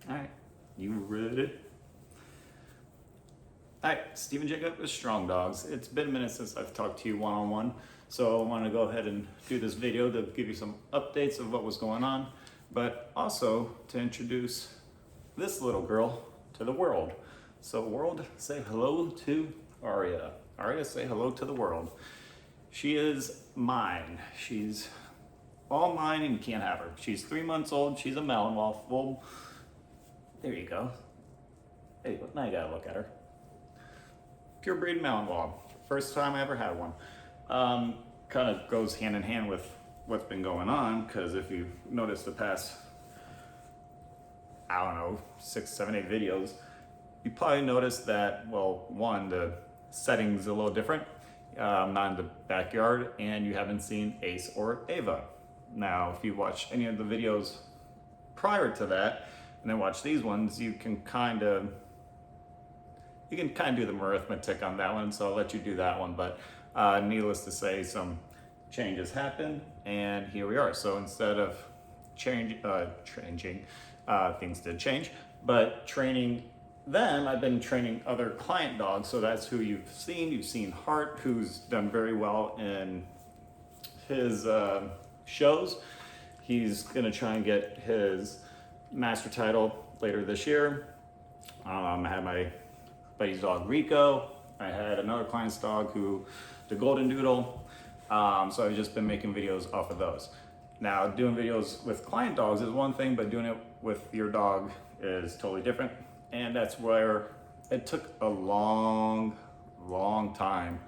Alright, you ready? Alright, Stephen Jacob with Strong Dogs. It's been a minute since I've talked to you one-on-one, so I want to go ahead and do this video to give you some updates of what was going on, but also to introduce this little girl to the world. So world, say hello to Arya. Arya, say hello to the world. She is mine. She's all mine and you can't have her. She's 3 months old. She's a Malinois. Well, there you go. There you go. Now you gotta look at her. Pure breed Malinois. First time I ever had one. Kind of goes hand in hand with what's been going on, because if you notice the past, I don't know, 6, 7, 8 videos, you probably noticed that, well, one, the setting's a little different. Not in the backyard, and you haven't seen Ace or Ava. Now, if you watch any of the videos prior to that, and then watch these ones, you can kind of do the arithmetic on that one, so I'll let you do that one. But needless to say, some changes happened, and here we are. So instead of changing, things did change, but training them, I've been training other client dogs. So that's who you've seen. You've seen Hart, who's done very well in his shows. He's gonna try and get his master title later this year. I had my buddy's dog Rico. I had another client's dog the Golden Doodle. So I've just been making videos off of those. Now, doing videos with client dogs is one thing, but doing it with your dog is totally different. And that's where it took a long time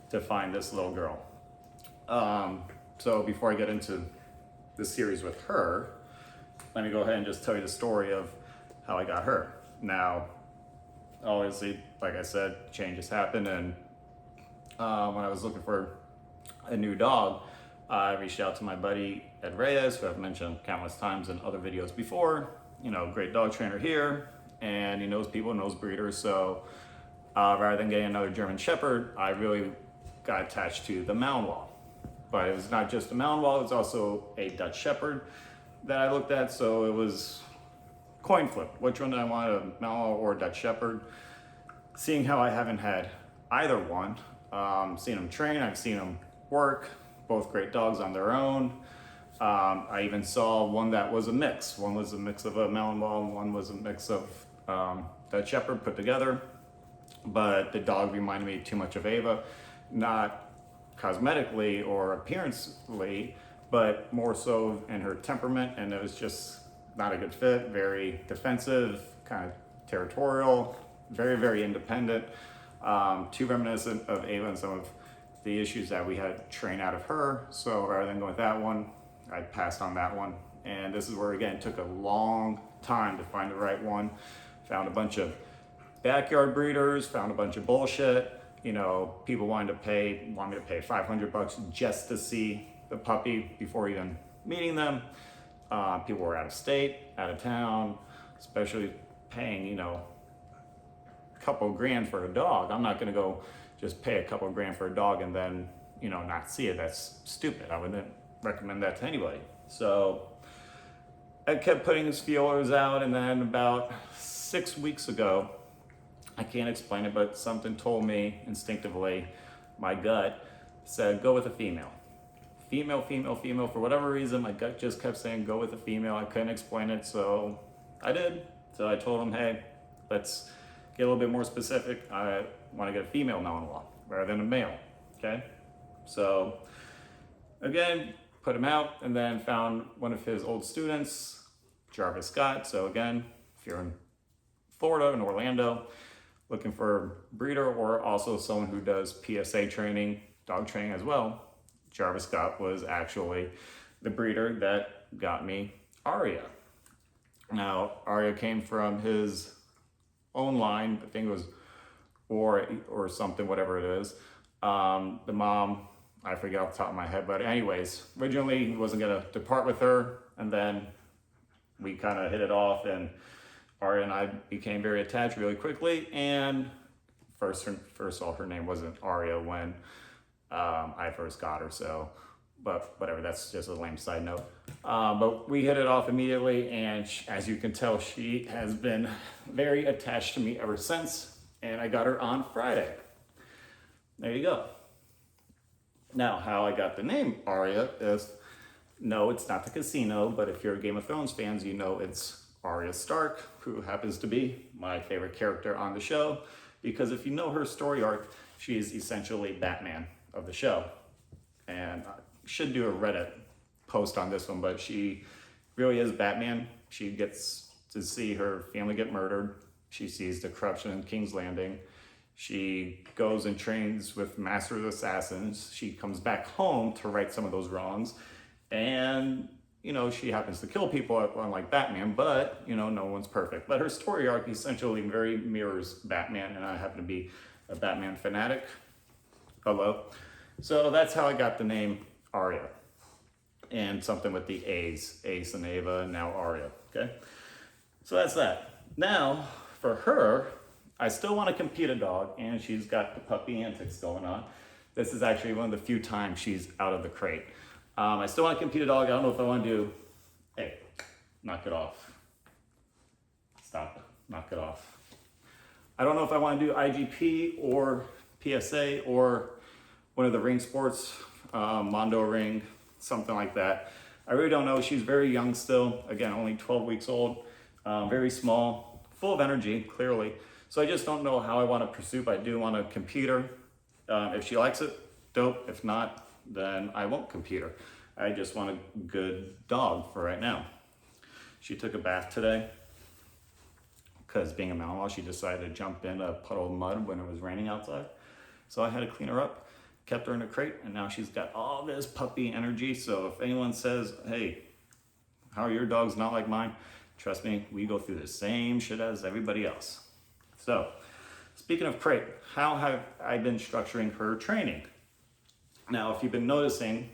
to find this little girl. So before I get into the series with her, let me go ahead and just tell you the story of how I got her. Now, obviously, like I said, changes happened, and when I was looking for a new dog, I reached out to my buddy Ed Reyes, who I've mentioned countless times in other videos before. You know, great dog trainer here, and he knows people, knows breeders. So rather than getting another German Shepherd, I really got attached to the Malinois. But it was not just a Malinois, it was also a Dutch Shepherd that I looked at. So it was coin flip. Which one do I want, a Malinois or a Dutch Shepherd? Seeing how I haven't had either one, seen them train, I've seen them work, both great dogs on their own. I even saw one that was a mix. One was a mix of a Malinois, one was a mix of Dutch Shepherd put together. But the dog reminded me too much of Ava, not cosmetically or appearancely, but more so in her temperament, and it was just not a good fit. Very defensive, kind of territorial, very independent, too reminiscent of Ava and some of the issues that we had trained out of her. So rather than going with that one, I passed on that one. And this is where, again, it took a long time to find the right one. Found a bunch of backyard breeders, found a bunch of bullshit. You know, people want me to pay $500 just to see the puppy before even meeting them. People were out of state, out of town, especially paying, you know, a couple grand for a dog. I'm not gonna go just pay a couple grand for a dog and then, you know, not see it. That's stupid. I wouldn't recommend that to anybody. So I kept putting his feelers out, and then about 6 weeks ago, I can't explain it, but something told me instinctively, my gut said, go with a female. Female. For whatever reason, my gut just kept saying, go with a female. I couldn't explain it, so I did. So I told him, hey, let's get a little bit more specific. I want to get a female Malinois rather than a male, okay? So again, put him out, and then found one of his old students, Jarvis Scott. So again, if you're in Florida, in Orlando, looking for a breeder or also someone who does PSA training, dog training as well, Jarvis Scott was actually the breeder that got me Arya. Now, Arya came from his own line, I think it was or something, whatever it is. The mom, I forget off the top of my head, but anyways, originally he wasn't gonna depart with her, and then we kind of hit it off, and Arya and I became very attached really quickly. And first of all, her name wasn't Arya when I first got her, so, but whatever, that's just a lame side note. But we hit it off immediately, and as you can tell, she has been very attached to me ever since, and I got her on Friday. There you go. Now, how I got the name Arya is, no, it's not the casino, but if you're Game of Thrones fans, you know it's Arya Stark, who happens to be my favorite character on the show, because if you know her story arc, she's essentially Batman of the show. And I should do a Reddit post on this one, but she really is Batman. She gets to see her family get murdered. She sees the corruption in King's Landing. She goes and trains with Master of the Assassins. She comes back home to right some of those wrongs. And, you know, she happens to kill people, unlike Batman, but, you know, no one's perfect. But her story arc essentially very mirrors Batman, and I happen to be a Batman fanatic. Hello. So that's how I got the name Arya. And something with the A's, Ace and Ava, and now Arya, okay? So that's that. Now, for her, I still want to compete a dog, and she's got the puppy antics going on. This is actually one of the few times she's out of the crate. I still want to compete a dog. I don't know if I want to do, hey, knock it off. Stop, knock it off. I don't know if I want to do IGP or PSA or one of the ring sports, Mondo ring, something like that. I really don't know. She's very young still. Again, only 12 weeks old, very small, full of energy, clearly. So I just don't know how I want to pursue, but I do want to compete her. If she likes it, dope. If not, then I won't compete her. I just want a good dog for right now. She took a bath today because being a Malinois, she decided to jump in a puddle of mud when it was raining outside. So I had to clean her up, kept her in a crate, and now she's got all this puppy energy. So if anyone says, hey, how are your dogs not like mine? Trust me, we go through the same shit as everybody else. So speaking of crate, how have I been structuring her training? Now, if you've been noticing,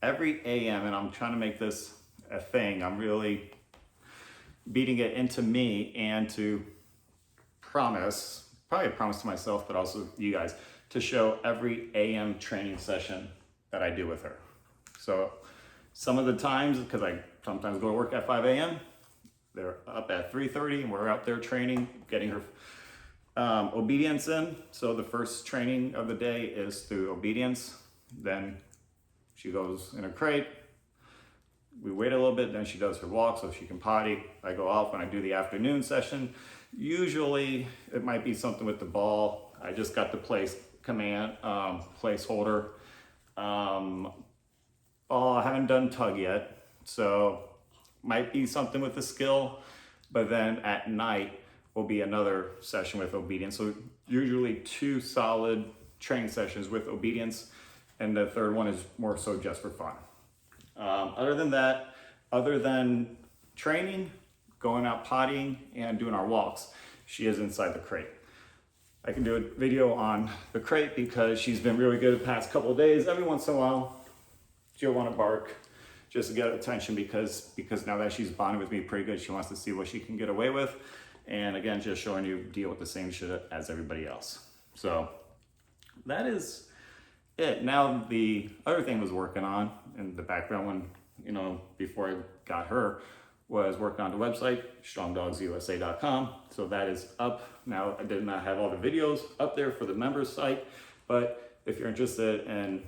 every AM, and I'm trying to make this a thing, I'm really beating it into me and to promise, probably a promise to myself, but also you guys, to show every AM training session that I do with her. So some of the times, because I sometimes go to work at 5 a.m., they're up at 3:30 and we're out there training, getting her obedience in. So the first training of the day is through obedience. Then she goes in a crate. We wait a little bit, then she does her walk so she can potty. I go off and I do the afternoon session. Usually it might be something with the ball. I just got the placeholder. I haven't done tug yet, so might be something with the skill, but then at night will be another session with obedience. So usually 2 solid training sessions with obedience, and the third one is more so just for fun. Other than that, other than training, going out pottying, and doing our walks, she is inside the crate. I can do a video on the crate because she's been really good the past couple of days. Every once in a while, she'll want to bark just to get attention because now that she's bonded with me pretty good, she wants to see what she can get away with. And again, just showing you deal with the same shit as everybody else. So that is it. Now the other thing I was working on in the background when, before I got her, was working on the website, strongdogsusa.com. So that is up. Now I did not have all the videos up there for the members site, but if you're interested in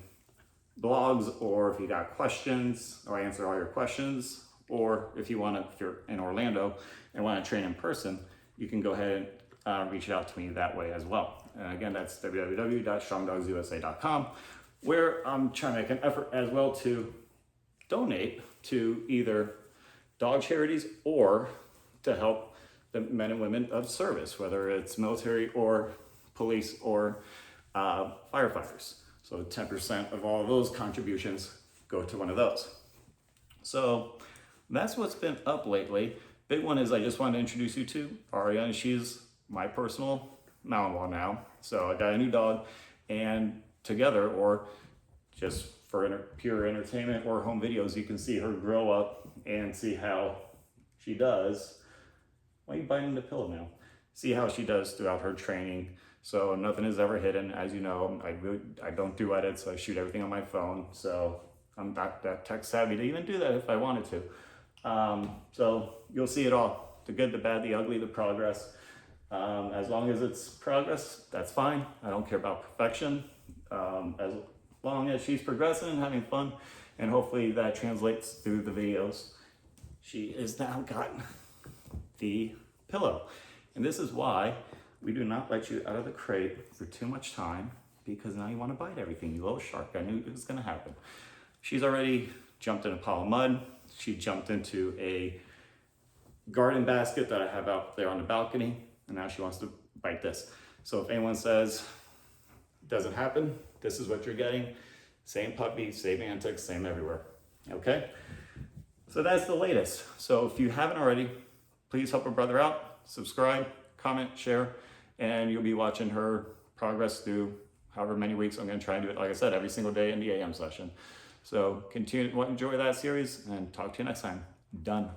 blogs, or if you got questions, or I answer all your questions, or if you're in Orlando and want to train in person, you can go ahead and reach out to me that way as well. And again, that's www.strongdogsusa.com, where I'm trying to make an effort as well to donate to either dog charities or to help the men and women of service, whether it's military or police or firefighters. So 10% of all of those contributions go to one of those. So that's what's been up lately. Big one is I just wanted to introduce you to Arya, and she's my personal Malinois now. So I got a new dog, and together, or just for pure entertainment or home videos, you can see her grow up and see how she does. Why are you biting the pillow now? See how she does throughout her training. So nothing is ever hidden. As you know, I don't do edits. I shoot everything on my phone. So I'm not that tech savvy to even do that if I wanted to. So you'll see it all, the good, the bad, the ugly, the progress. As long as it's progress, that's fine. I don't care about perfection. As long as she's progressing and having fun, and hopefully that translates through the videos. She has now gotten the pillow. And this is why we do not let you out of the crate for too much time, because now you want to bite everything, you little shark. I knew it was going to happen. She's already jumped in a pile of mud. She jumped into a garden basket that I have out there on the balcony, and now she wants to bite this. So if anyone says it doesn't happen, this is what you're getting. Same puppy, same antics, same everywhere. Okay? So that's the latest. So if you haven't already, please help a brother out, subscribe, comment, share, and you'll be watching her progress through however many weeks. I'm going to try and do it, like I said, every single day in the AM session. So continue to enjoy that series, and talk to you next time. Done.